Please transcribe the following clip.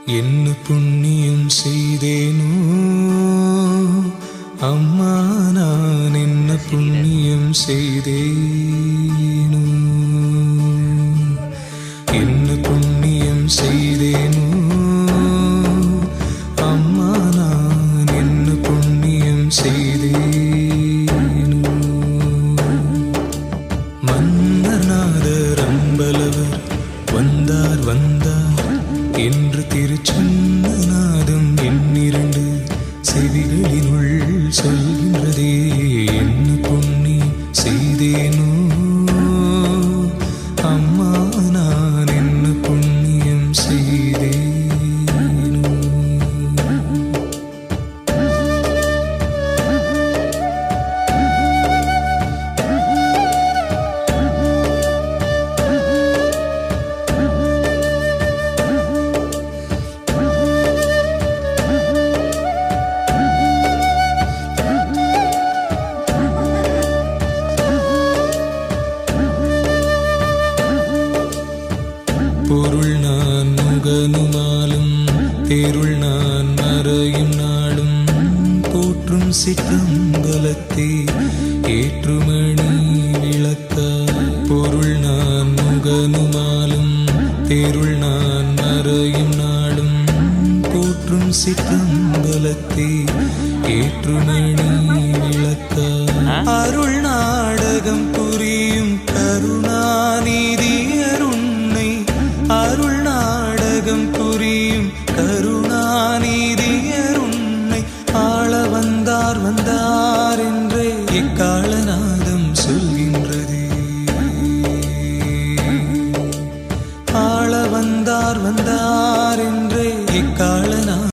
என்ன புண்ணியம் செய்தேனோ அம்மா, நான் என்ன புண்ணியம் செய்தேனோ, என்ன புண்ணியம் செய்தேனோ அம்மா, நான் என்ன புண்ணியம் செய்தேனோ. மன்னர்நாதர் அம்பலவர் வந்தார் வந்தார் என்று திருச்சொன்ன நாதம் என்னிரண்டு செவிகளினுள் சொல்கின்றதே. என்ன புண்ணியம் செய்தேனோ அம்மா, நான் என்ன புண்ணியம் செய்தேனோ. பொருள் நான் முகனுமாலும் தேருள் நான் மறையும் நாளும் போற்றும் சிற்றம்பலத்தே ஏற்றுமணி விளக்க. பொருள் நான் முகனுமாலும் தேருள் நான் மறையும் நாளும் போற்றும் சிற்றம்பலத்தே ஏற்றுமணி விளக்க. அருள் நாடகம் புரியும் கருணாநிதி அருணை, அருள் நாடகம் புரியும் கருணாநிதி அருணை ஆள வந்தார் வந்தார் என்றே எக்காலநாதம் சொல்கின்றதே. ஆள வந்தார் வந்தார்